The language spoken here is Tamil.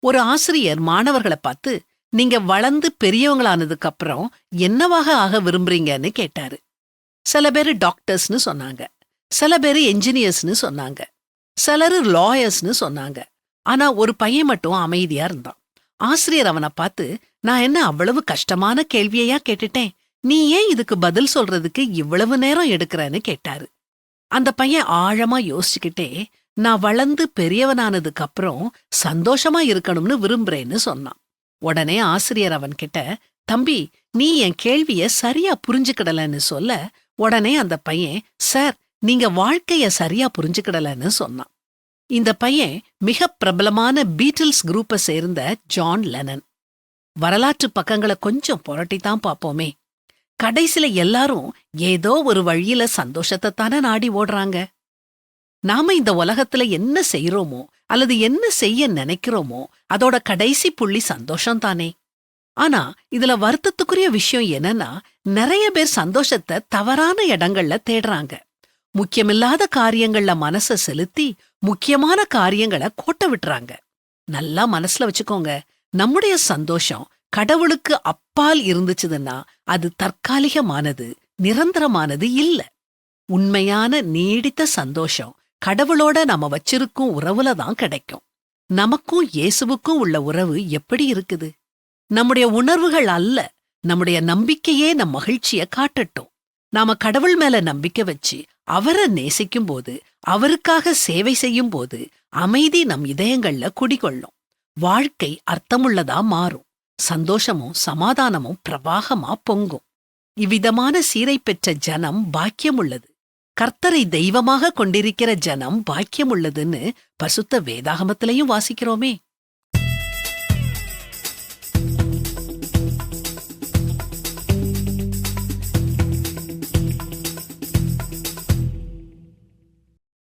ஒரு ஆசிரியர் மாணவர்களை பார்த்து, நீங்க வளர்ந்து பெரியவங்களானதுக்கு அப்புறம் என்னவாக ஆக விரும்புறீங்கன்னு கேட்டாரு. சில பேரு டாக்டர்ஸ்னு சொன்னாங்க, சில பேரு என்ஜினியர்ஸ்னு சொன்னாங்க, சிலரு லாயர்ஸ்னு சொன்னாங்க. ஆனா ஒரு பையன் மட்டும் அமைதியா இருந்தான். ஆசிரியர் அவனை பார்த்து, நான் என்ன அவ்வளவு கஷ்டமான கேள்வியையா கேட்டுட்டேன், நீ ஏன் இதுக்கு பதில் சொல்றதுக்கு இவ்வளவு நேரம் எடுக்கறன்னு கேட்டாரு. அந்த பையன் ஆழமா யோசிச்சுக்கிட்டே, நான் வளர்ந்து பெரியவனானதுக்கு அப்புறம் சந்தோஷமா இருக்கணும்னு விரும்புறேன்னு சொன்னான். உடனே ஆசிரியர் அவன் கிட்ட, தம்பி, நீ என் கேள்விய சரியா புரிஞ்சுக்கிடலன்னு சொல்ல, உடனே அந்த பையன், சார், நீங்க வாழ்க்கைய சரியா புரிஞ்சுக்கிடலன்னு சொன்னான். இந்த பையன் மிக பிரபலமான பீட்டில்ஸ் குரூப்பை சேர்ந்த ஜான் லெனன். வரலாற்று பக்கங்களை கொஞ்சம் புரட்டித்தான் பாப்போமே. கடைசில எல்லாரும் ஏதோ ஒரு வழியில சந்தோஷத்தை தானே நாடி ஓடுறாங்க. நாம இந்த உலகத்துல என்ன செய்யறோமோ அல்லது என்ன செய்ய நினைக்கிறோமோ அதோட கடைசி புள்ளி சந்தோஷம் தானே. ஆனா இதுல வருத்தத்துக்குரிய விஷயம் என்னன்னா, நிறைய பேர் சந்தோஷத்தை தவறான இடங்கள்ல தேடுறாங்க. முக்கியமில்லாத காரியங்கள்ல மனச செலுத்தி முக்கியமான காரியங்களை கோட்ட விட்டுறாங்க. நல்லா மனசுல வச்சுக்கோங்க, நம்முடைய சந்தோஷம் கடவுளுக்கு அப்பால் இருந்துச்சுதுன்னா அது தற்காலிகமானது, நிரந்தரமானது இல்ல. உண்மையான நீடித்த சந்தோஷம் கடவுளோட நம்ம வச்சிருக்கும் உறவுல தான் கிடைக்கும். நமக்கும் இயேசுவுக்கும் உள்ள உறவு எப்படி இருக்குது? நம்முடைய உணர்வுகள் அல்ல, நம்முடைய நம்பிக்கையே நம் மகிழ்ச்சிய காட்டட்டும். நாம கடவுள் மேல நம்பிக்கை வச்சு அவரை நேசிக்கும் போது, அவருக்காக சேவை செய்யும் போது அமைதி நம் இதயங்கள்ல குடிகொள்ளும். வாழ்க்கை அர்த்தமுள்ளதா மாறும். சந்தோஷமும் சமாதானமும் பிரவாகமா பொங்கும். இவ்விதமான சீரை பெற்ற ஜனம் பாக்கியமுள்ளது. கர்த்தரை தெய்வமாக கொண்டிருக்கிற ஜனம் பாக்கியமுள்ளதுன்னு பசுத்த வேதாகமத்திலையும் வாசிக்கிறோமே.